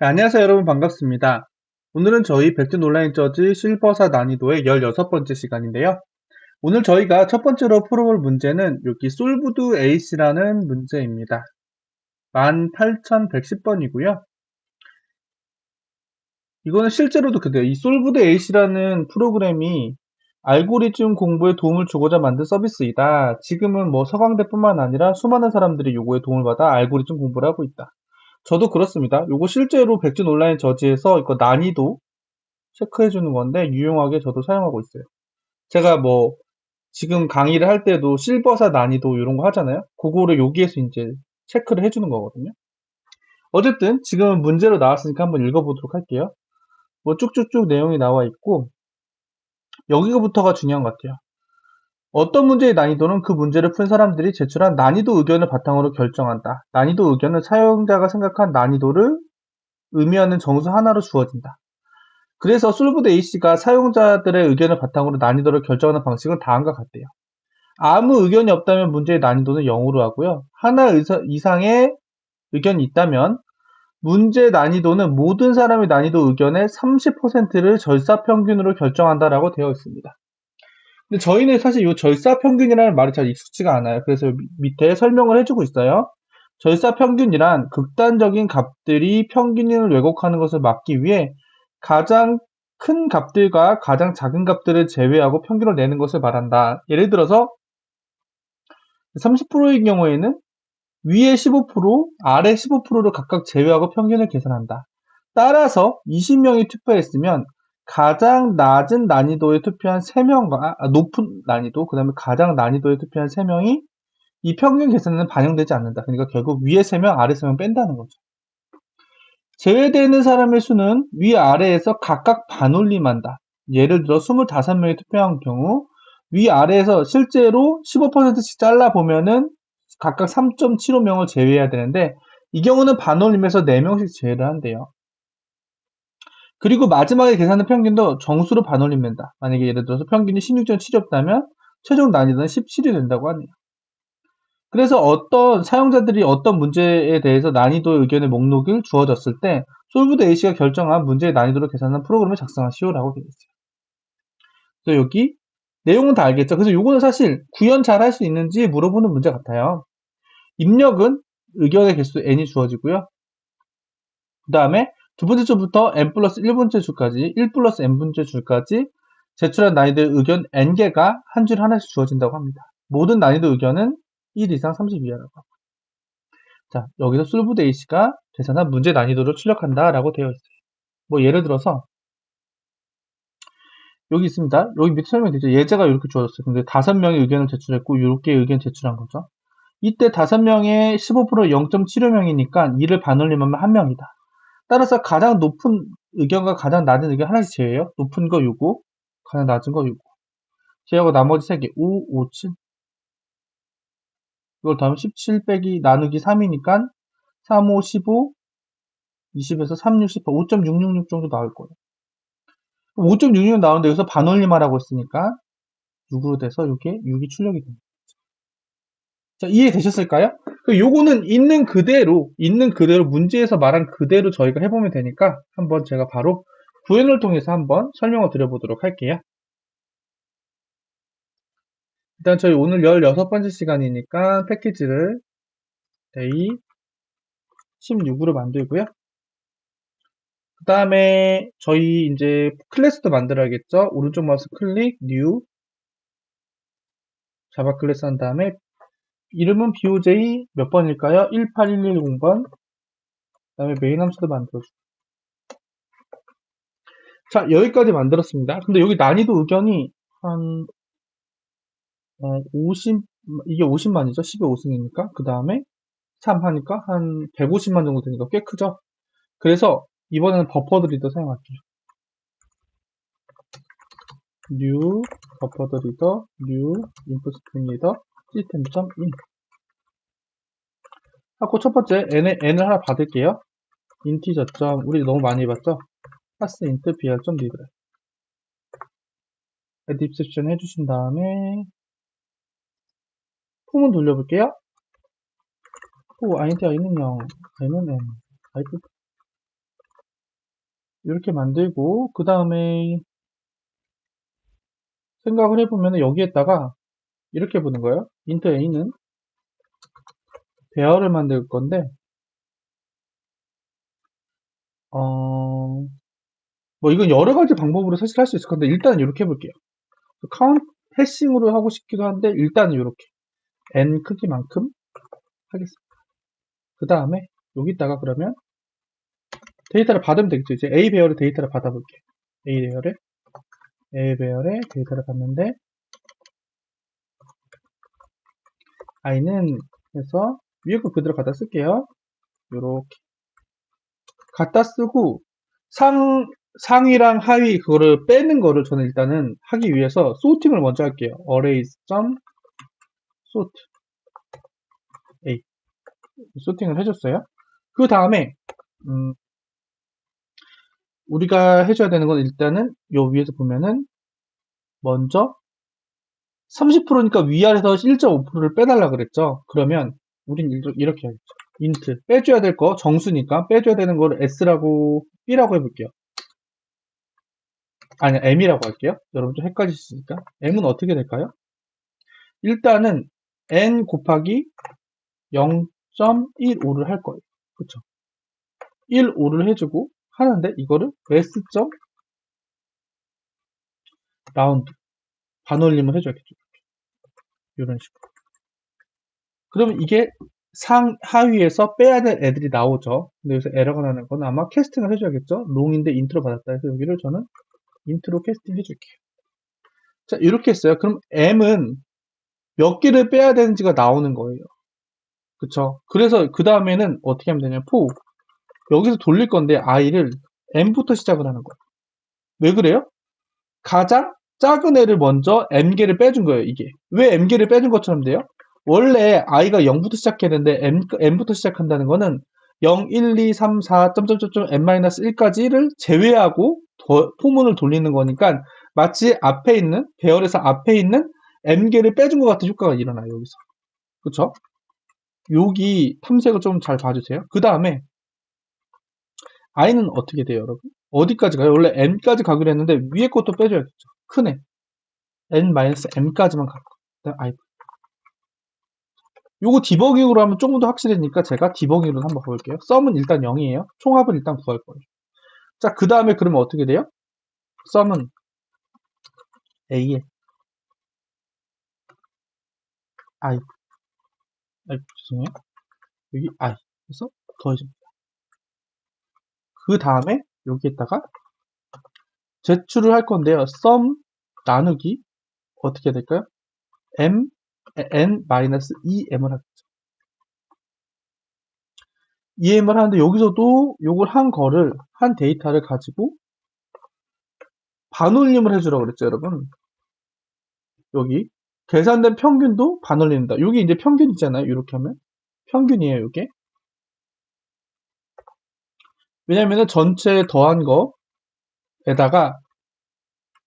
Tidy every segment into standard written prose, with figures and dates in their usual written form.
네, 안녕하세요 여러분 반갑습니다. 오늘은 저희 백준 온라인 저지 실버사 난이도의 16번째 시간인데요. 오늘 저희가 첫 번째로 풀어볼 문제는 여기 솔브드 A라는 문제입니다. 18110번이고요. 이거는 실제로도 그래요. 이 솔브드 A라는 프로그램이 알고리즘 공부에 도움을 주고자 만든 서비스이다. 지금은 뭐 서강대뿐만 아니라 수많은 사람들이 요거에 도움을 받아 알고리즘 공부를 하고 있다. 저도 그렇습니다. 요거 실제로 백준 온라인 저지에서 이거 난이도 체크해 주는 건데 유용하게 저도 사용하고 있어요. 제가 뭐 지금 강의를 할 때도 실버사 난이도 이런 거 하잖아요. 그거를 여기에서 이제 체크를 해주는 거거든요. 어쨌든 지금은 문제로 나왔으니까 한번 읽어보도록 할게요. 뭐 쭉쭉쭉 내용이 나와 있고 여기부터가 중요한 것 같아요. 어떤 문제의 난이도는 그 문제를 푼 사람들이 제출한 난이도 의견을 바탕으로 결정한다. 난이도 의견은 사용자가 생각한 난이도를 의미하는 정수 하나로 주어진다. 그래서 솔브드 A씨가 사용자들의 의견을 바탕으로 난이도를 결정하는 방식은 다음과 같대요. 아무 의견이 없다면 문제의 난이도는 0으로 하고요. 하나 이상의 의견이 있다면 문제 난이도는 모든 사람의 난이도 의견의 30%를 절사평균으로 결정한다라고 되어 있습니다. 근데 저희는 사실 이 절사평균이라는 말이 잘 익숙지가 않아요. 그래서 밑에 설명을 해주고 있어요. 절사평균이란 극단적인 값들이 평균을 왜곡하는 것을 막기 위해 가장 큰 값들과 가장 작은 값들을 제외하고 평균을 내는 것을 말한다. 예를 들어서 30%의 경우에는 위에 15%, 아래 15%를 각각 제외하고 평균을 계산한다. 따라서 20명이 투표했으면 가장 낮은 난이도에 투표한 3명과 높은 난이도, 그 다음에 가장 난이도에 투표한 3명이 이 평균 계산에는 반영되지 않는다. 그러니까 결국 위에 3명, 아래 3명 뺀다는 거죠. 제외되는 사람의 수는 위아래에서 각각 반올림한다. 예를 들어 25명이 투표한 경우 위아래에서 실제로 15%씩 잘라보면은 각각 3.75명을 제외해야 되는데 이 경우는 반올림해서 4명씩 제외를 한대요. 그리고 마지막에 계산한 평균도 정수로 반올림된다. 만약에 예를 들어서 평균이 16.7이었다면 최종 난이도는 17이 된다고 하네요. 그래서 어떤 사용자들이 어떤 문제에 대해서 난이도의 의견의 목록을 주어졌을 때 솔브드 A씨가 결정한 문제의 난이도를 계산하는 프로그램을 작성하시오라고 되어 있어요. 그래서 여기 내용은 다 알겠죠? 그래서 요거는 사실 구현 잘 할 수 있는지 물어보는 문제 같아요. 입력은 의견의 개수 n이 주어지고요. 그 다음에 두 번째 줄부터 n 플러스 1번째 줄까지 1 플러스 n번째 줄까지 제출한 난이도의 의견 n개가 한 줄 하나씩 주어진다고 합니다. 모든 난이도 의견은 1 이상 30 이하라고 합니다. 자, 여기서 솔브드 A씨가 계산한 문제 난이도를 출력한다 라고 되어 있어요. 뭐 예를 들어서 여기 있습니다. 여기 밑에 설명되죠. 예제가 이렇게 주어졌어요. 근데 5명의 의견을 제출했고 6개의 의견 제출한 거죠. 이때 5명의 15% 0.75명이니까 이를 반올림하면 1명이다. 따라서 가장 높은 의견과 가장 낮은 의견 하나씩 제외해요. 높은 거 요거, 가장 낮은 거 요거. 제외하고 나머지 3개 5, 5, 7. 이걸 더하면 17 빼기 나누기 3이니까 3, 5, 15, 20에서 3, 6, 18, 5.666 정도 나올 거예요. 5.66 나오는데 여기서 반올림하라고 했으니까 6으로 돼서 이게 6이 출력이 됩니다. 자, 이해되셨을까요? 요거는 있는 그대로 문제에서 말한 그대로 저희가 해보면 되니까 한번 제가 바로 구현을 통해서 한번 설명을 드려보도록 할게요. 일단 저희 오늘 16번째 시간이니까 패키지를 데이 16으로 만들고요. 그 다음에 저희 이제 클래스도 만들어야겠죠? 오른쪽 마우스 클릭, 뉴, 자바 클래스 한 다음에 이름은 BOJ 몇 번일까요? 18110번. 그 다음에 메인 함수도 만들어주고. 자, 여기까지 만들었습니다. 근데 여기 난이도 의견이 한, 50, 이게 50만이죠? 10의 5승이니까. 그 다음에 3 하니까 한 150만 정도 되니까 꽤 크죠? 그래서 이번에는 버퍼드리더 사용할게요. new 버퍼드리더 new input string reader system.in 하고 첫 번째 n을 하나 받을게요. 인티저 점 우리 너무 많이 해봤죠? pass int br.reader add exception 해주신 다음에 폼은 돌려볼게요. 오, int가 있는 0, i는 n, type 이렇게 만들고, 그 다음에 생각을 해보면 여기에다가 이렇게 보는 거예요. int a는 배열을 만들 건데, 뭐 이건 여러 가지 방법으로 사실 할 수 있을 건데, 일단은 이렇게 해볼게요. 카운트 해싱으로 하고 싶기도 한데, 일단은 이렇게 n 크기만큼 하겠습니다. 그 다음에 여기다가 그러면 데이터를 받으면 되겠죠. 이제 A 배열의 데이터를 받아볼게요. A 배열의 데이터를 받는데, i는 해서 위에 거 그대로 갖다 쓸게요. 요렇게 갖다 쓰고 상위랑 하위 그거를 빼는 거를 저는 일단은 하기 위해서 소팅을 먼저 할게요. arrays.sort A 소팅을 해줬어요. 그 다음에 우리가 해줘야 되는 건 일단은 요 위에서 보면은 먼저 30%니까 위아래서 1.5%를 빼달라 그랬죠. 그러면 우린 이렇게 하겠죠. int 빼줘야 될 거 정수니까 빼줘야 되는 거를 s라고 b라고 해볼게요. 아니 m이라고 할게요. 여러분 좀 헷갈리시니까 m은 어떻게 될까요? 일단은 n 곱하기 0.15를 할 거예요. 그쵸? 15를 해주고 하는데 이거를 mass.round 반올림을 해줘야겠죠. 이런 식으로. 그러면 이게 하위에서 빼야 될 애들이 나오죠. 근데 여기서 에러가 나는 건 아마 캐스팅을 해줘야겠죠. 롱인데 인트로 받았다 해서 여기를 저는 인트로 캐스팅 해줄게요. 자, 이렇게 했어요. 그럼 m은 몇 개를 빼야 되는지가 나오는 거예요. 그쵸? 그래서 그 다음에는 어떻게 하면 되냐. 여기서 돌릴 건데 i를 m부터 시작을 하는 거예요. 왜 그래요? 가장 작은 애를 먼저 m개를 빼준 거예요. 이게 왜 m개를 빼준 것처럼 돼요? 원래 i가 0부터 시작해야 되는데 m부터 시작한다는 거는 0, 1, 2, 3, 4, n-1까지를 제외하고 포문을 돌리는 거니까 마치 앞에 있는 배열에서 앞에 있는 m개를 빼준 것 같은 효과가 일어나요. 여기서. 그쵸? 여기 탐색을 좀 잘 봐주세요. 그 다음에 i는 어떻게 돼요, 여러분? 어디까지 가요? 원래 m까지 가기로 했는데 위에 것도 빼줘야겠죠. 큰 애. n-m까지만 갈 거예요. i. 요거 디버깅으로 하면 조금 더 확실하니까 제가 디버깅으로 한번 볼게요. 썸은 일단 0이에요. 총합은 일단 구할 거예요. 자, 그 다음에 그러면 어떻게 돼요? 썸은 a에 i. 죄송해요. 여기 i. 그래서 더해줍니다. 그 다음에 여기에다가 제출을 할 건데요. 썸 나누기 어떻게 될까요? n-2m을 하겠죠. 2m을 하는데 여기서도 요걸 한 데이터를 가지고 반올림을 해주라고 그랬죠, 여러분. 여기 계산된 평균도 반올림다. 여기 이제 평균이잖아요. 이렇게 하면 평균이에요, 이게. 왜냐면은 전체 더한 거에다가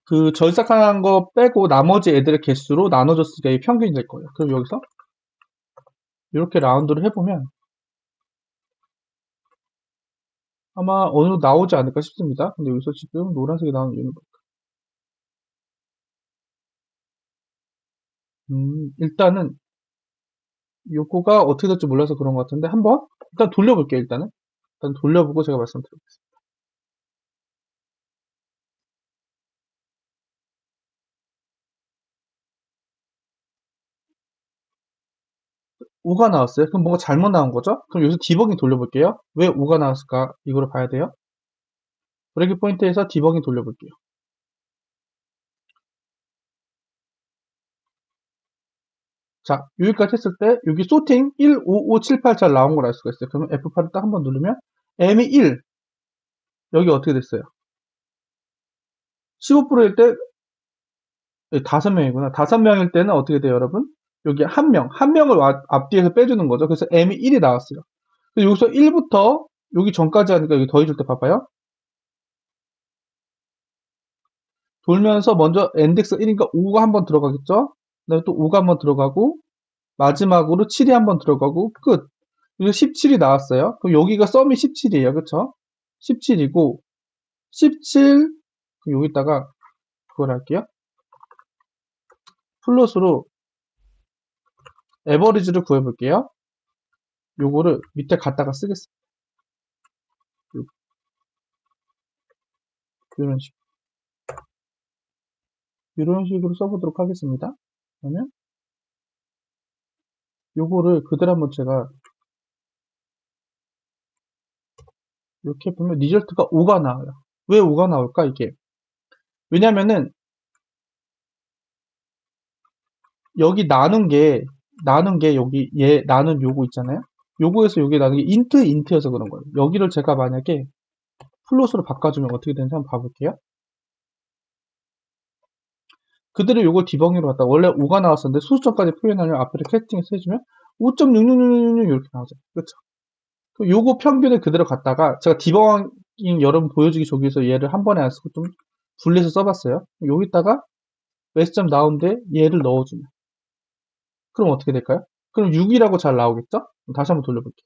그 절삭한 거 빼고 나머지 애들의 개수로 나눠줬으니까 이게 평균이 될 거예요. 그럼 여기서 이렇게 라운드를 해보면 아마 어느 정도 나오지 않을까 싶습니다. 근데 여기서 지금 노란색이 나오는 이유는 일단은 요거가 어떻게 될지 몰라서 그런 것 같은데 한번 일단 돌려볼게요. 일단 돌려보고 제가 말씀드리겠습니다. 5가 나왔어요. 그럼 뭔가 잘못 나온 거죠? 그럼 여기서 디버깅 돌려볼게요. 왜 5가 나왔을까? 이거를 봐야 돼요. 브레이크 포인트에서 디버깅 돌려볼게요. 자, 여기까지 했을 때 여기 소팅 1, 5, 5, 7, 8 잘 나온 걸 알 수가 있어요. 그러면 F8을 딱 한번 누르면 M이 1. 여기 어떻게 됐어요? 15%일 때 5명이구나. 5명일 때는 어떻게 돼요, 여러분? 여기 한 명을 앞뒤에서 빼주는 거죠. 그래서 M이 1이 나왔어요. 그래서 여기서 1부터 여기 전까지 하니까 여기 더해줄 때 봐봐요. 돌면서 먼저 인덱스 1이니까 5가 한번 들어가겠죠? 그다음에 또 5가 한번 들어가고 마지막으로 7이 한번 들어가고 끝. 그래서 17이 나왔어요. 그럼 여기가 썸이 17이에요. 그쵸? 17이고 17, 여기다가 그걸 할게요. 플러스로 에버리지를 구해볼게요. 요거를 밑에 갖다가 쓰겠습니다. 이런 식. 이런 식으로 써보도록 하겠습니다. 그러면 요거를 그대로 한번 제가 이렇게 보면 리절트가 5가 나와요. 왜 5가 나올까 이게? 왜냐면은 여기 나눈 게 여기 얘 나눈 요거 있잖아요. 요거에서 여기 나눈 게 인트여서 그런 거예요. 여기를 제가 만약에 플롯으로 바꿔주면 어떻게 되는지 한번 봐볼게요. 그대로 요거 디버깅으로 갔다 원래 5가 나왔었는데 수수점까지 표현하려면 앞에를 캐스팅해서 해주면 5.66666 이렇게 나오죠. 그렇죠? 요거 평균을 그대로 갖다가 제가 디버깅 여러분 보여주기 좋기 위해서 얘를 한 번에 안 쓰고 좀 분리해서 써봤어요. 여기다가 매스점 나온데 얘를 넣어주면 그럼 어떻게 될까요? 그럼 6이라고 잘 나오겠죠? 다시 한번 돌려볼게요.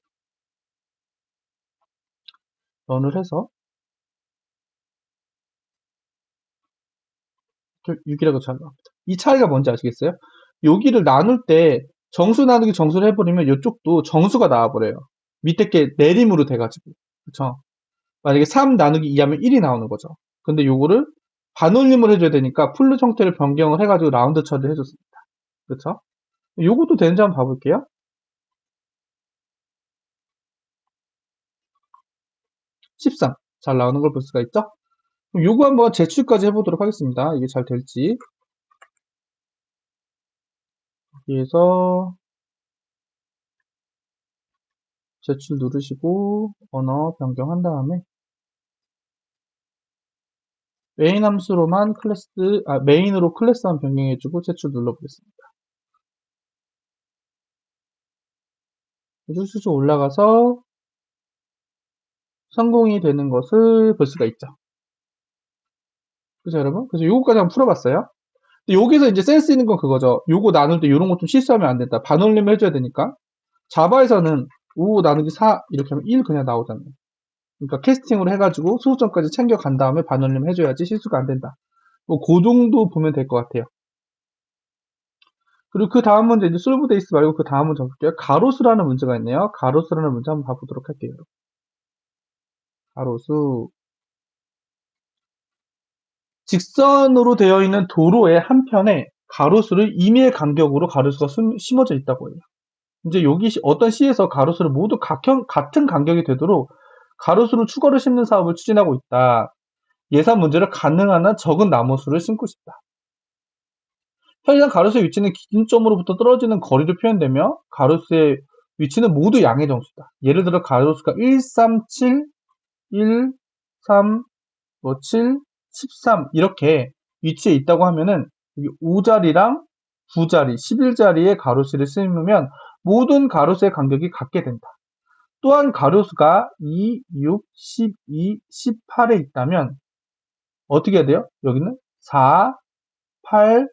런을 해서 6이라고 잘 나옵니다. 이 차이가 뭔지 아시겠어요? 여기를 나눌 때 정수 나누기 정수를 해버리면 이쪽도 정수가 나와버려요. 밑에 게 내림으로 돼가지고. 그쵸? 만약에 3 나누기 2 하면 1이 나오는 거죠. 근데 요거를 반올림을 해줘야 되니까 풀로 형태를 변경을 해가지고 라운드 처리를 해줬습니다. 그쵸? 요것도 되는지 한번 봐볼게요. 13. 잘 나오는 걸 볼 수가 있죠? 그럼 요거 한번 제출까지 해보도록 하겠습니다. 이게 잘 될지. 여기에서 제출 누르시고 언어 변경한 다음에 메인 함수로만 메인으로 클래스만 변경해주고 제출 눌러보겠습니다. 쭉쭉 올라가서 성공이 되는 것을 볼 수가 있죠. 그죠, 여러분? 그래서 요거까지 한번 풀어봤어요. 근데 여기서 이제 센스 있는 건 그거죠. 요거 나눌 때 요런 거 좀 실수하면 안 된다. 반올림 해줘야 되니까. 자바에서는 5 나누기 4 이렇게 하면 1 그냥 나오잖아요. 그러니까 캐스팅으로 해가지고 수수점까지 챙겨간 다음에 반올림 해줘야지 실수가 안 된다. 뭐, 그 정도 보면 될 것 같아요. 그리고 그 다음 문제, 이제 솔브 데이스 말고 그 다음 문제 볼게요. 가로수라는 문제가 있네요. 가로수라는 문제 한번 봐보도록 할게요. 가로수. 직선으로 되어 있는 도로의 한편에 가로수를 2mm 간격으로 가로수가 심어져 있다고 해요. 이제 여기 어떤 시에서 가로수를 모두 같은 간격이 되도록 가로수를 추가로 심는 사업을 추진하고 있다. 예산 문제를 가능한 한 적은 나무수를 심고 싶다. 현장 가로수의 위치는 기준점으로부터 떨어지는 거리로 표현되며 가로수의 위치는 모두 양의 정수다. 예를 들어 가로수가 1, 3, 7, 1, 3, 7, 13 이렇게 위치에 있다고 하면은 5자리랑 9자리, 11자리의 가로수를 심으면 모든 가로수의 간격이 같게 된다. 또한 가로수가 2, 6, 12, 18에 있다면 어떻게 해야 돼요? 여기는 4, 8,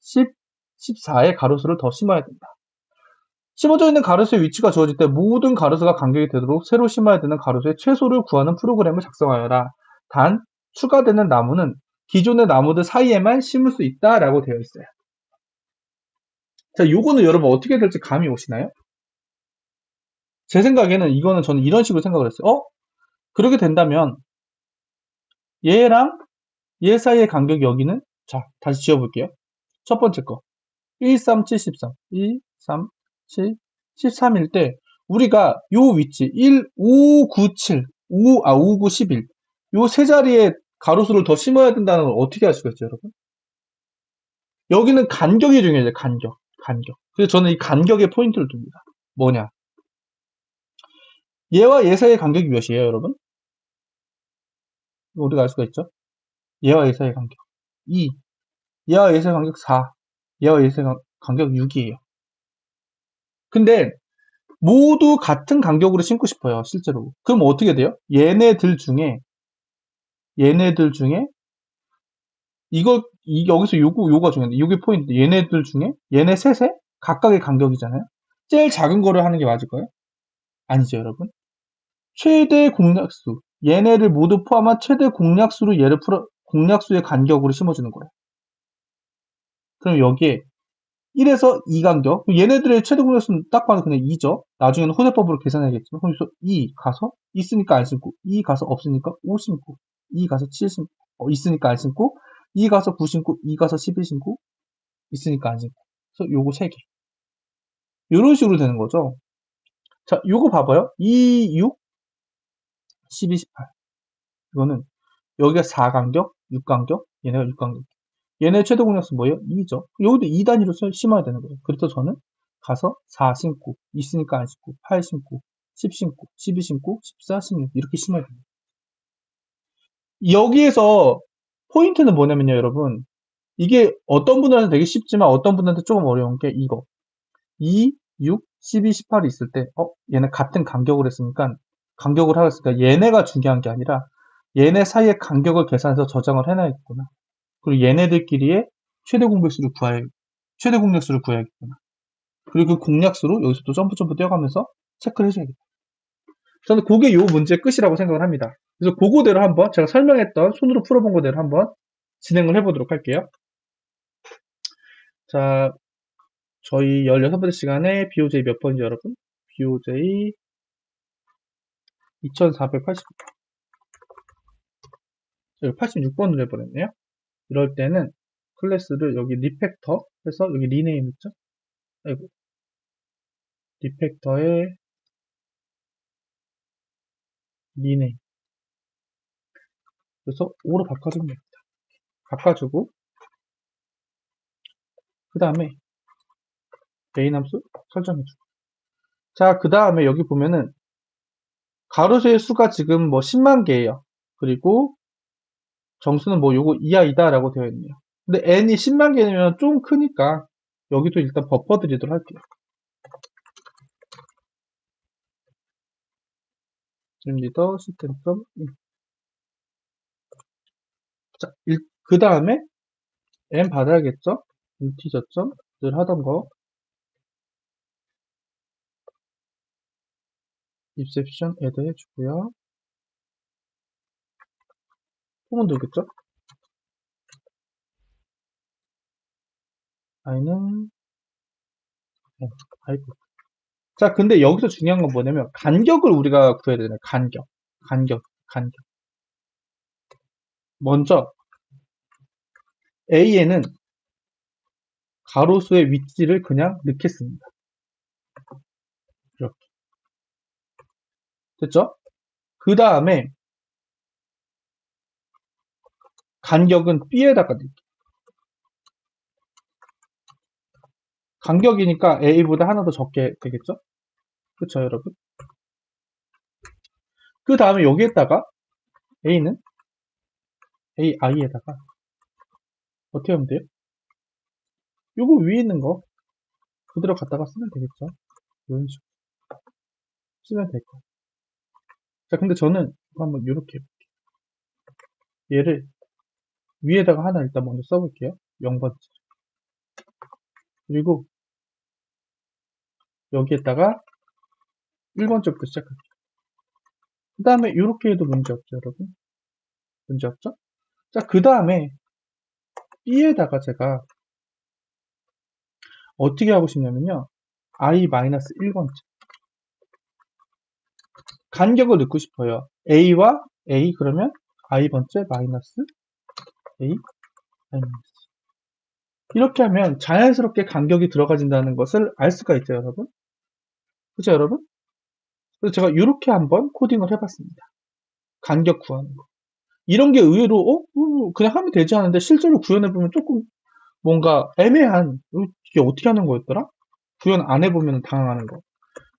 10, 14의 가로수를 더 심어야 된다. 심어져 있는 가로수의 위치가 주어질 때 모든 가로수가 간격이 되도록 새로 심어야 되는 가로수의 최소를 구하는 프로그램을 작성하여라. 단 추가되는 나무는 기존의 나무들 사이에만 심을 수 있다라고 되어 있어요. 자, 요거는 여러분 어떻게 될지 감이 오시나요? 제 생각에는 이거는 저는 이런 식으로 생각을 했어요. 그렇게 된다면 얘랑 얘 사이의 간격이 여기는 자, 다시 지워볼게요. 첫 번째 거 1, 3, 7, 13 1, 3, 7, 13일 때 우리가 요 위치 1, 5, 9, 7 5, 9, 11 요 세 자리에 가로수를 더 심어야 된다는 걸 어떻게 알 수가 있죠, 여러분? 여기는 간격이 중요해요. 간격. 그래서 저는 이 간격에 포인트를 둡니다. 뭐냐? 얘와 얘 사이의 간격이 몇이에요, 여러분? 우리가 알 수가 있죠? 얘와 얘 사이의 간격 2, 얘와 얘 사이의 간격 4, 얘와 얘 사이의 간격 6이에요. 근데 모두 같은 간격으로 심고 싶어요, 실제로. 그럼 어떻게 돼요? 얘네들 중에 여기서 요가 중요한데 요게 포인트. 얘네들 중에 얘네 셋의 각각의 간격이잖아요. 제일 작은 거를 하는 게 맞을까요? 아니죠, 여러분. 최대 공약수 얘네를 모두 포함한 최대 공약수로 얘를 공약수의 간격으로 심어주는 거예요. 그럼 여기에 1에서 2 간격. 얘네들의 최대 공약수는 딱 봐도 그냥 2죠. 나중에는 혼합법으로 계산해야겠지만. 그래서 2 가서 있으니까 안 심고, 2 가서 없으니까 5 심고, 2 가서 7 심고, 있으니까 안 심고, 2 가서 9 심고, 2 가서 11 심고, 있으니까 안 심고. 그래서 요거 3개. 요런 식으로 되는 거죠. 자, 요거 봐봐요. 2, 6, 12, 18. 이거는 여기가 4간격, 6간격, 얘네가 6간격. 얘네 최대 공약수 뭐예요? 2죠. 여기도 2단위로 심어야 되는 거예요. 그래서 저는 가서 4 심고, 있으니까 안 심고, 8 심고, 10 심고, 12 심고, 14, 16 이렇게 심어야 됩니다. 여기에서 포인트는 뭐냐면요, 여러분. 이게 어떤 분들한테 되게 쉽지만 어떤 분들한테 조금 어려운 게 이거. 2, 6, 12, 18이 있을 때, 얘네 같은 간격을 했으니까, 간격을 하였으니까 얘네가 중요한 게 아니라 얘네 사이의 간격을 계산해서 저장을 해놔야겠구나. 그리고 얘네들끼리의 최대 공약수를 구해야겠구나. 그리고 그 공약수로 여기서 또 점프 뛰어가면서 체크를 해줘야겠다. 저는 그게 요 문제의 끝이라고 생각을 합니다. 그래서 그거대로 한번 제가 설명했던 손으로 풀어본 거대로 한번 진행을 해보도록 할게요. 자, 저희 16번째 시간에 BOJ 몇 번이죠, 여러분? BOJ 2489. 86번으로 해버렸네요. 이럴 때는 클래스를 여기 리팩터 해서 여기 리네임 있죠? 아이고. 리팩터에 리네임. 그래서 5로 바꿔주면 됩니다. 바꿔주고, 그 다음에 메인 함수 설정해주고. 자, 그 다음에 여기 보면은 가로수의 수가 지금 뭐 10만 개예요. 그리고 정수는 뭐 요거 이하이다 라고 되어 있네요. 근데 n이 10만 개면 좀 크니까 여기도 일단 버퍼 드리도록 할게요. 리더 시스템 점 자, 그 다음에 n 받아야겠죠? 인티저 점 늘 하던 거 exception add 해주고요. 폼은 되겠죠? i는 아이고. 자, 근데 여기서 중요한 건 뭐냐면 간격을 우리가 구해야 되잖아요. 간격. 먼저 A에는 가로수의 위치를 그냥 넣겠습니다. 이렇게. 됐죠? 그 다음에 간격은 B에다가 넣을게요. 간격이니까 A보다 하나 더 적게 되겠죠? 그쵸, 여러분? 그 다음에 여기에다가 A는 AI에다가 어떻게 하면 돼요? 요거 위에 있는 거 그대로 갖다가 쓰면 되겠죠? 이런 식으로 쓰면 될 거예요. 자, 근데 저는 이거 한번 이렇게 얘를 위에다가 하나 일단 먼저 써볼게요. 0번째. 그리고 여기에다가 1번째부터 시작할게요. 그 다음에 이렇게 해도 문제 없죠, 여러분? 문제 없죠? 자, 그 다음에 B에다가 제가 어떻게 하고 싶냐면요. i-1번째. 간격을 넣고 싶어요. A와 A 그러면 i번째 마이너스 A 마이너스. 이렇게 하면 자연스럽게 간격이 들어가진다는 것을 알 수가 있죠, 여러분? 그죠, 여러분? 그래서 제가 이렇게 한번 코딩을 해봤습니다. 간격 구하는 거. 이런 게 의외로, 그냥 하면 되지 않은데 실제로 구현해보면 조금 뭔가 애매한, 이게 어떻게 하는 거였더라? 구현 안 해보면 당황하는 거.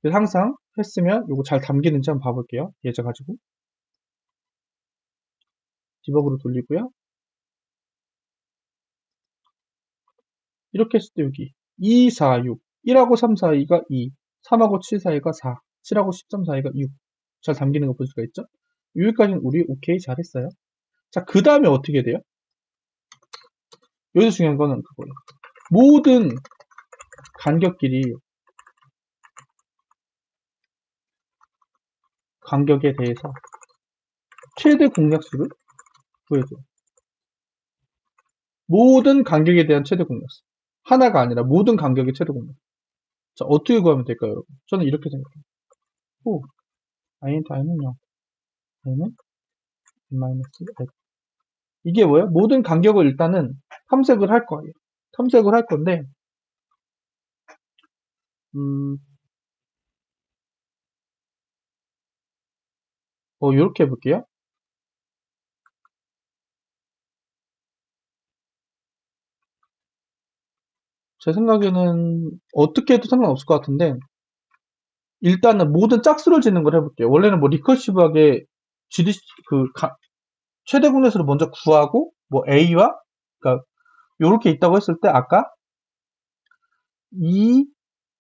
그래서 항상 했으면 이거 잘 담기는지 한번 봐볼게요. 예제 가지고. 디버그로 돌리고요. 이렇게 했을 때 여기 2, 4, 6. 1하고 3 사이가 2, 3하고 7 사이가 4, 7하고 10점 사이가 6. 잘 담기는 거 볼 수가 있죠? 여기까지는 우리 오케이 잘했어요. 자, 그 다음에 어떻게 돼요? 여기서 중요한 거는 그거예요. 모든 간격끼리 간격에 대해서 최대 공약수를 구해줘. 모든 간격에 대한 최대 공약수. 하나가 아니라 모든 간격의 최대 공약수. 자, 어떻게 구하면 될까요, 여러분? 저는 이렇게 생각해요. 오, i는 0, i는 n-f. 이게 뭐예요? 모든 간격을 일단은 탐색을 할 거예요. 탐색을 할 건데, 이렇게 해볼게요. 제 생각에는 어떻게 해도 상관없을 것 같은데, 일단은 모든 짝수를 짓는 걸 해볼게요. 원래는 뭐 리커시브하게 GDC, 최대 공약수를 먼저 구하고, 뭐 A와, 그러니까 요렇게 있다고 했을 때, 아까 2,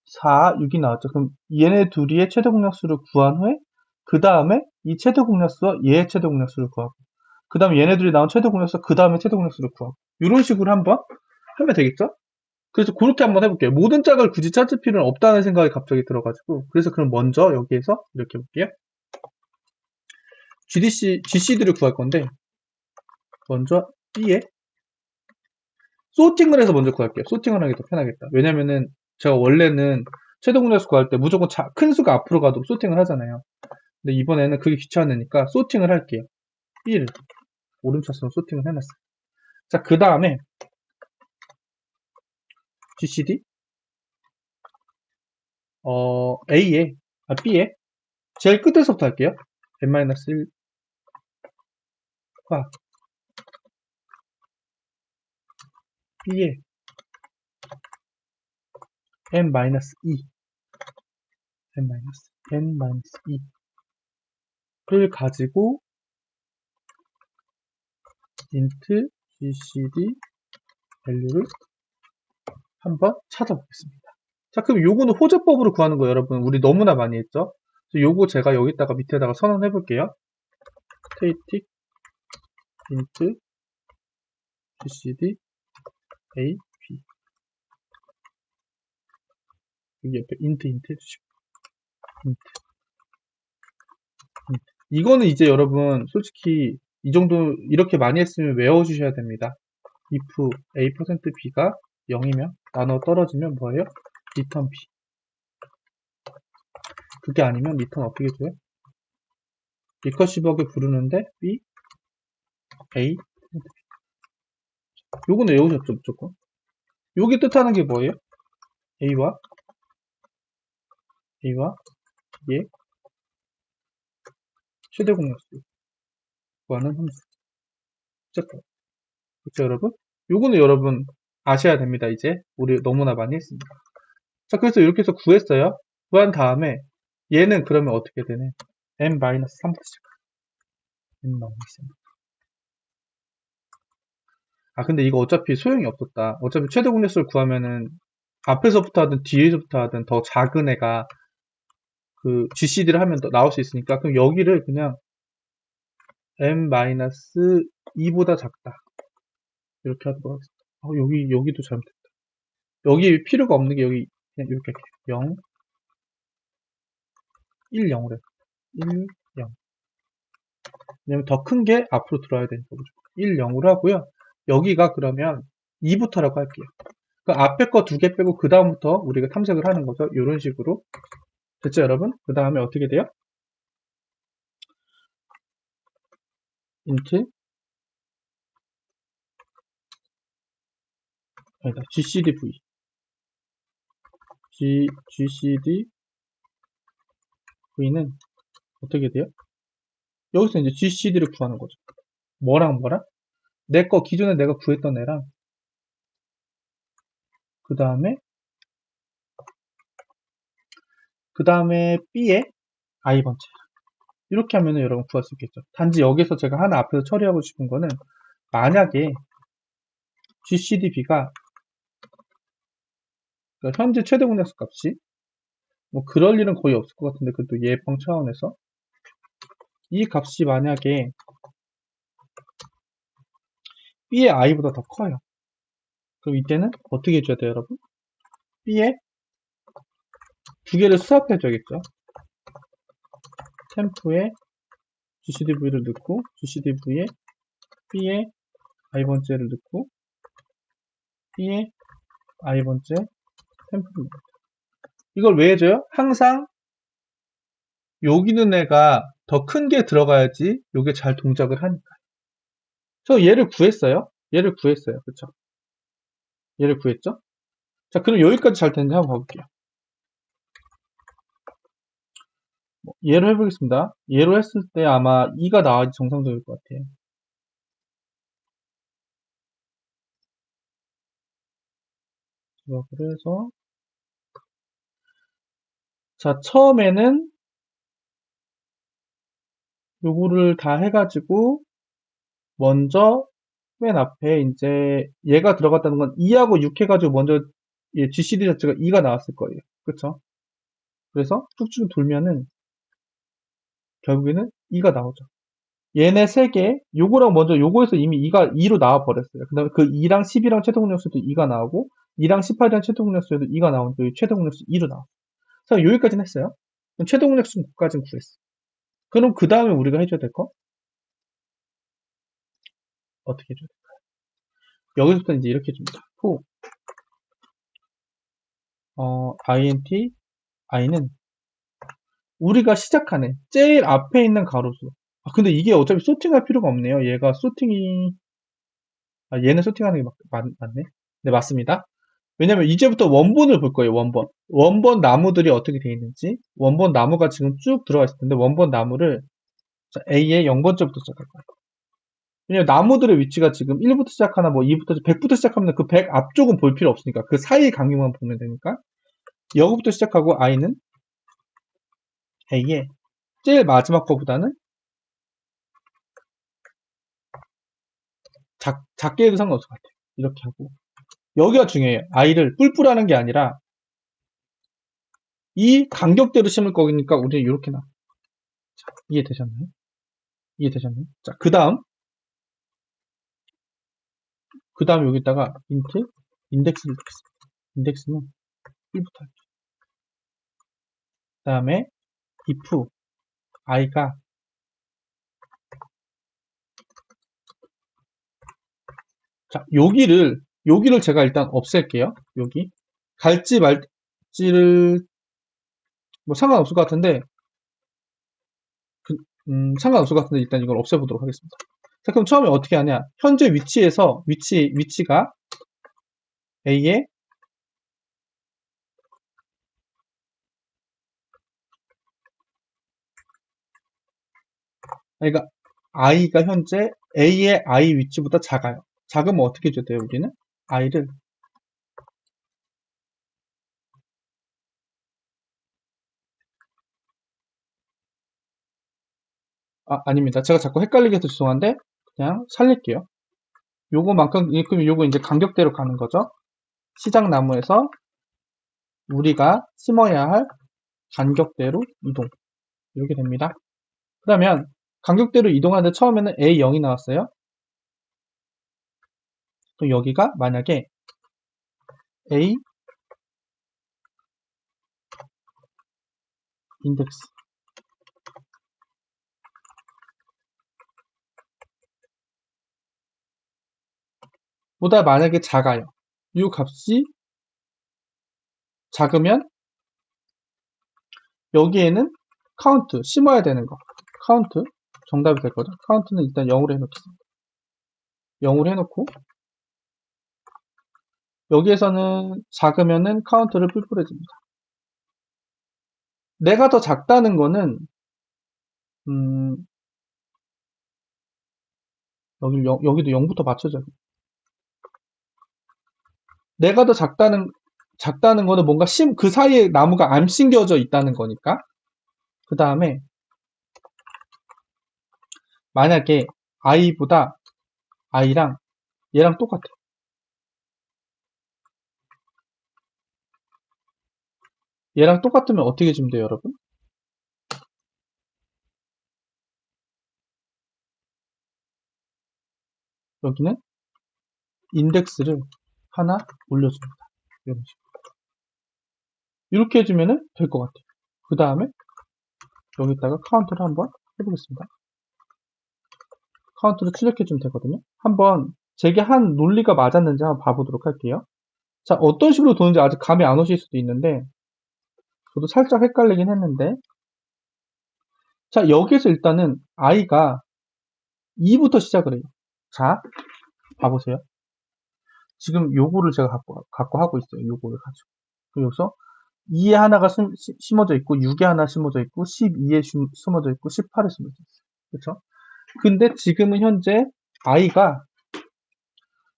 4, 6이 나왔죠. 그럼 얘네 둘이의 최대 공약수를 구한 후에, 그 다음에 이 최대 공약수와 얘의 최대 공약수를 구하고, 그 다음에 얘네들이 나온 최대 공약수와 그 다음에 최대 공약수를 구하고, 이런 식으로 한번 하면 되겠죠? 그래서 그렇게 한번 해볼게요. 모든 짝을 굳이 찾을 필요는 없다는 생각이 갑자기 들어가지고, 그래서 그럼 먼저 여기에서 이렇게 해볼게요. GCD를 구할 건데, 먼저 B에 소팅을 해서 먼저 구할게요. 소팅을 하기 더 편하겠다. 왜냐면은 제가 원래는 최대 공약수 구할 때 무조건 큰 수가 앞으로 가도 소팅을 하잖아요. 근데 이번에는 그게 귀찮으니까 소팅을 할게요. B를 오름차순으로 소팅을 해놨어요. 자, 그 다음에 GCD B에 제일 끝에서부터 할게요. n-1과 B에 n-2 n-2를 가지고 int GCD value를 한번 찾아보겠습니다. 자, 그럼 요거는 호재법으로 구하는 거예요, 여러분. 우리 너무나 많이 했죠? 요거 제가 여기다가 밑에다가 선언해 볼게요. static int GCD A, B. 여기 옆에 int 해주시고. int. 이거는 이제 여러분, 솔직히 이 정도 이렇게 많이 했으면 외워주셔야 됩니다. if a%b가 0이면 나눠 떨어지면 뭐예요? return b. 그게 아니면 return 어떻게 줘요? 리커시브하게 부르는데 b, a, 요거는 외우셨죠, 무조건? 요게 뜻하는 게 뭐예요? A와 B의 최대 공약수 구하는 함수. 그렇죠, 여러분? 요거는 여러분 아셔야 됩니다, 이제. 우리 너무나 많이 했습니다. 자, 그래서 이렇게 해서 구했어요. 구한 다음에 얘는 그러면 어떻게 되네? n-3부터 시작. n-3. 아, 근데 이거 어차피 소용이 없었다. 어차피 최대 공약수를 구하면은 앞에서부터 하든 뒤에서부터 하든 더 작은 애가 그 GCD를 하면 더 나올 수 있으니까 그럼 여기를 그냥 n-2보다 작다. 이렇게 하도록 하겠습니다. 여기도 잘못했다. 여기 필요가 없는 게 여기 그냥 이렇게 할게요. 0, 1, 0으로 1, 0. 왜냐면 더 큰 게 앞으로 들어와야 되니까 무조건 1, 0으로 하고요. 여기가 그러면 2부터라고 할게요. 그 앞에 거 두 개 빼고 그 다음부터 우리가 탐색을 하는 거죠. 이런 식으로. 됐죠, 여러분? 그 다음에 어떻게 돼요? int 아니다. GCDV GCDV는 어떻게 돼요? 여기서 이제 GCD를 구하는 거죠. 뭐랑 뭐랑? 기존에 내가 구했던 애랑 그 다음에 B에 I번째. 이렇게 하면 여러분 구할 수 있겠죠. 단지 여기서 제가 하나 앞에서 처리하고 싶은 거는 만약에 GCDB가 현재 최대 공약수 값이 뭐 그럴 일은 거의 없을 것 같은데 그래도 예방 차원에서 이 값이 만약에 B의 I보다 더 커요. 그럼 이때는 어떻게 해줘야 돼요, 여러분? B에 두 개를 수합해줘야겠죠. 템프에 GCDV를 넣고 GCDV에 B에 i번째를 넣고 B에 i번째 템플을 넣어요. 이걸 왜 해줘요? 항상 여기 있는 애가 더 큰 게 들어가야지 요게 잘 동작을 하니까. 저 얘를 구했어요. 얘를 구했어요. 그쵸? 얘를 구했죠? 자, 그럼 여기까지 잘 됐는지 한번 봐볼게요. 얘로 해보겠습니다. 얘로 했을 때 아마 2가 나와야지 정상적일 것 같아요. 그래서 자, 처음에는 요거를 다 해가지고 먼저 맨 앞에 이제 얘가 들어갔다는 건 2하고 6 해가지고 먼저 GCD 자체가 2가 나왔을 거예요. 그쵸? 그래서 쭉쭉 돌면은 결국에는 2가 나오죠. 얘네 3개, 요거랑 먼저 요거에서 이미 2가 2로 나와 버렸어요. 그 다음에 그 2랑 10이랑 최대공력수도 2가 나오고 2랑 18이랑 최대공력수에도 2가 나오니까 최대공력수 2로 나와. 그래서 여기까지는 했어요. 그럼 최대공력수까지는 구했어. 그럼 그 다음에 우리가 해줘야 될 거? 어떻게 해줘야 될까요? 여기서부터 이제 이렇게 해줍니다. for int i는 우리가 시작하는 제일 앞에 있는 가로수. 근데 이게 어차피 소팅할 필요가 없네요. 얘가 소팅이 얘는 소팅하는 게 맞네. 네, 맞습니다. 왜냐면 이제부터 원본을 볼 거예요. 원본. 원본 나무들이 어떻게 되어 있는지. 원본 나무가 지금 쭉 들어가 있을 텐데 원본 나무를 A의 0번째부터 시작할 거예요. 왜냐면 나무들의 위치가 지금 1부터 시작하나 뭐 2부터 100부터 시작하면 그 100 앞쪽은 볼 필요 없으니까 그 사이 간격만 보면 되니까 여기부터 시작하고 i는 A의 제일 마지막 거보다는 작게 해도 상관없을 것 같아요. 이렇게 하고 여기가 중요해요. i를 뿔뿔하는 게 아니라 이 간격대로 심을 거니까 우리는 이렇게 나. 자, 이해되셨나요? 이해되셨나요? 자, 그 다음 여기다가 인덱스를 넣겠습니다. 인덱스는 1부터 할게요. 그 다음에 if i가 자 여기를 제가 일단 없앨게요. 여기 갈지 말지를 뭐 상관없을 것 같은데 상관없을 것 같은데 일단 이걸 없애보도록 하겠습니다. 자, 그럼 처음에 어떻게 하냐? 현재 위치에서 위치가 A의 그러니까 i가 현재 A의 i 위치보다 작아요. 작으면 어떻게 해줘야 돼요? 우리는 i를 아닙니다. 제가 자꾸 헷갈리게 해서 죄송한데 그냥 살릴게요. 요거만큼 그럼 요거 이제 간격대로 가는 거죠. 시작 나무에서 우리가 심어야 할 간격대로 이동 이렇게 됩니다. 그러면 간격대로 이동하는데 처음에는 A0이 나왔어요. 그럼 여기가 만약에 A 인덱스 보다 만약에 작아요. 이 값이 작으면 여기에는 카운트 심어야 되는 거 카운트 정답이 될 거죠. 카운트는 일단 0으로 해놓겠습니다. 0으로 해놓고 여기에서는 작으면은 카운트를 뿔뿔해집니다. 내가 더 작다는 거는 여기도 0부터 맞춰줘요. 내가 더 작다는 거는 뭔가 그 사이에 나무가 안 심겨져 있다는 거니까. 그 다음에 만약에 i보다 i랑 얘랑 똑같아. 얘랑 똑같으면 어떻게 해주면 돼요, 여러분? 여기는 인덱스를 하나 올려줍니다. 이런 식으로. 이렇게 해주면 될 것 같아요. 그 다음에 여기다가 카운트를 한번 해보겠습니다. 카운트를 출력해주면 되거든요. 한번 제게 한 논리가 맞았는지 한번 봐보도록 할게요. 자, 어떤 식으로 도는지 아직 감이 안 오실 수도 있는데, 저도 살짝 헷갈리긴 했는데, 자, 여기서 일단은 i가 2부터 시작을 해요. 자, 봐보세요. 지금 요거를 제가 갖고 하고 있어요. 요거를 가지고. 여기서 2에 하나가 심어져 있고, 6에 하나 심어져 있고, 12에 심어져 있고, 18에 심어져 있어요. 그렇죠? 근데 지금은 현재 i가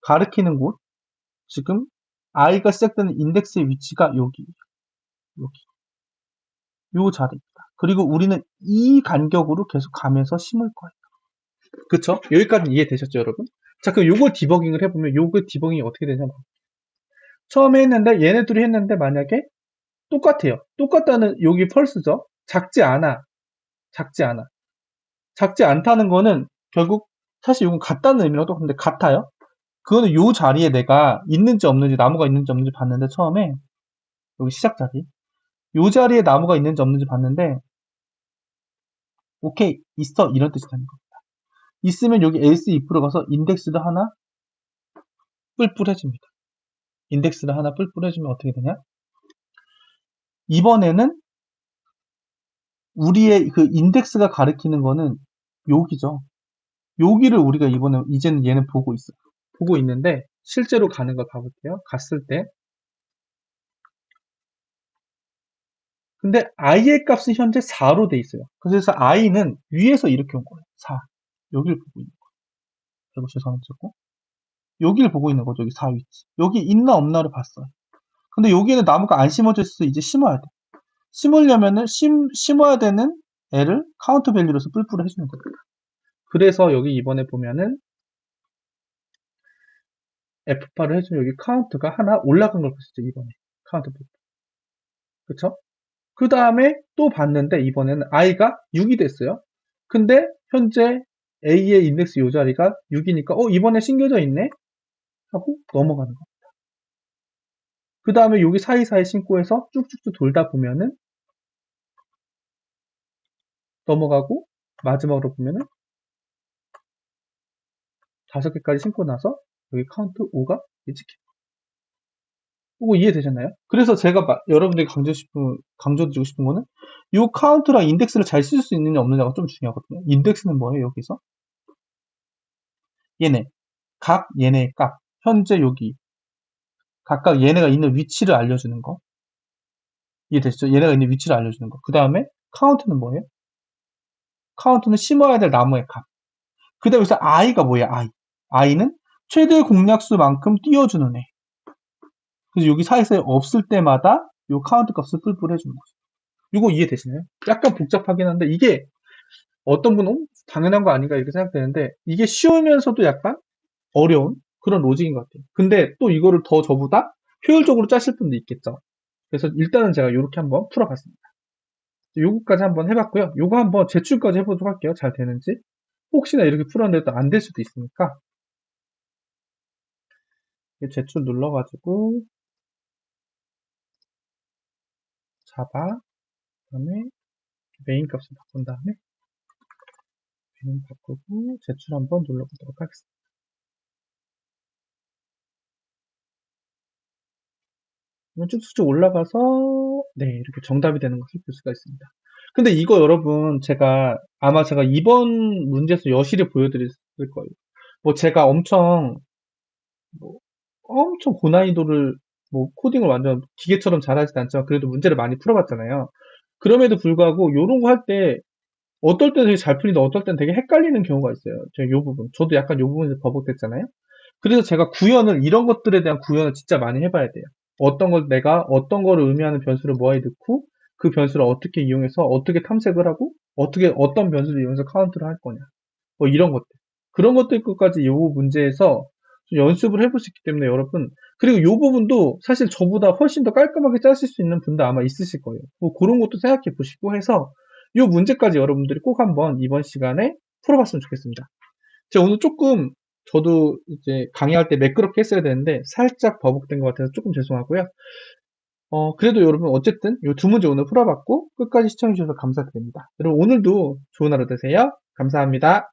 가리키는 곳, 지금 i가 시작되는 인덱스의 위치가 여기, 요 자리입니다. 그리고 우리는 이 간격으로 계속 가면서 심을 거예요. 그쵸? 여기까지는 이해되셨죠, 여러분? 자, 그럼 요걸 디버깅을 해보면 요거 디버깅이 어떻게 되냐면 처음에 했는데 얘네 둘이 했는데 만약에 똑같아요. 똑같다는 여기 펄스죠? 작지 않아. 작지 않아. 작지 않다는 거는 결국 사실 이건 같다는 의미랑 똑같은데 같아요. 그거는 요 자리에 내가 있는지 없는지 나무가 있는지 없는지 봤는데 처음에 여기 시작 자리 요 자리에 나무가 있는지 없는지 봤는데 오케이 있어 이런 뜻이 되는 겁니다. 있으면 여기 else if로 가서 인덱스를 하나 뿔뿔 해줍니다. 인덱스를 하나 뿔뿔 해주면 어떻게 되냐? 이번에는 우리의 그 인덱스가 가리키는 거는 여기죠. 여기를 우리가 이제는 얘는 보고 있어요. 보고 있는데 실제로 가는 걸 봐볼게요. 갔을 때 근데 i의 값은 현재 4로 돼 있어요. 그래서 i는 위에서 이렇게 온 거예요. 4. 여기를 보고 있는 거예요. 그리고 죄송합니다. 여기를 보고 있는 거죠. 여기 4 위치. 여기 있나 없나를 봤어요. 근데 여기에는 나무가 안 심어져 있어서 이제 심어야 돼. 심으려면은 심어야 되는 애를 카운트 밸류로서 뿔뿔 해주는 겁니다. 그래서 여기 이번에 보면은 F8을 해주면 여기 카운트가 하나 올라간 걸 보시죠. 이번에 카운트 뿔뿔. 그쵸? 그 다음에 또 봤는데 이번에는 i가 6이 됐어요. 근데 현재 a의 인덱스 요 자리가 6이니까 이번에 신겨져 있네? 하고 넘어가는 겁니다. 그 다음에 여기 사이사이 신고 해서 쭉쭉쭉 돌다 보면은 넘어가고 마지막으로 보면은 5개까지 신고 나서 여기 카운트 5가 찍힙니다. 이거 이해되셨나요? 그래서 제가 여러분들이 강조드리고 싶은 거는 이 카운트랑 인덱스를 잘 쓸 수 있느냐 없느냐가 좀 중요하거든요. 인덱스는 뭐예요? 여기서 얘네의 값 현재 여기 각각 얘네가 있는 위치를 알려주는 거 이해되시죠? 얘네가 있는 위치를 알려주는 거. 그 다음에 카운트는 뭐예요? 카운트는 심어야 될 나무의 값. 그 다음에 여기서 i가 뭐예요? i는 최대 공략수만큼 띄워주는 애. 그래서 여기 사이사이 없을 때마다 이 카운트 값을 뿔뿔 해주는 거죠. 이거 이해되시나요? 약간 복잡하긴 한데 이게 어떤 분은 당연한 거 아닌가 이렇게 생각되는데 이게 쉬우면서도 약간 어려운 그런 로직인 것 같아요. 근데 또 이거를 더 저보다 효율적으로 짜실 분도 있겠죠. 그래서 일단은 제가 이렇게 한번 풀어봤습니다. 요거까지 한번 해봤고요. 요거 한번 제출까지 해보도록 할게요. 잘 되는지. 혹시나 이렇게 풀었는데 또 안 될 수도 있으니까 제출 눌러가지고 자바 그다음에 메인 값을 바꾼 다음에 메인 바꾸고 제출 한번 눌러보도록 하겠습니다. 쭉쭉쭉 올라가서 네 이렇게 정답이 되는 것을 볼 수가 있습니다. 근데 이거 여러분 아마 제가 이번 문제에서 여실히 보여드릴 거예요. 뭐 제가 뭐 엄청 고난이도를 코딩을 완전 기계처럼 잘하진 않지만 그래도 문제를 많이 풀어봤잖아요. 그럼에도 불구하고 이런 거 할 때 어떨 때는 되게 잘 풀리는데 어떨 때는 되게 헷갈리는 경우가 있어요. 제가 요 부분. 저도 약간 요 부분에서 버벅댔잖아요. 그래서 제가 이런 것들에 대한 구현을 진짜 많이 해봐야 돼요. 내가 어떤 거를 의미하는 변수를 뭐에 넣고 그 변수를 어떻게 이용해서 어떻게 탐색을 하고 어떤 변수를 이용해서 카운트를 할 거냐. 뭐 이런 것들. 그런 것들 것까지 요 문제에서 좀 연습을 해볼 수 있기 때문에 여러분 그리고 요 부분도 사실 저보다 훨씬 더 깔끔하게 짜실 수 있는 분도 아마 있으실 거예요. 뭐 그런 것도 생각해 보시고 해서 요 문제까지 여러분들이 꼭 한번 이번 시간에 풀어봤으면 좋겠습니다. 제가 오늘 조금 저도 이제 강의할 때 매끄럽게 했어야 되는데 살짝 버벅된 것 같아서 조금 죄송하고요. 그래도 여러분 어쨌든 요 두 문제 오늘 풀어봤고 끝까지 시청해주셔서 감사드립니다. 여러분 오늘도 좋은 하루 되세요. 감사합니다.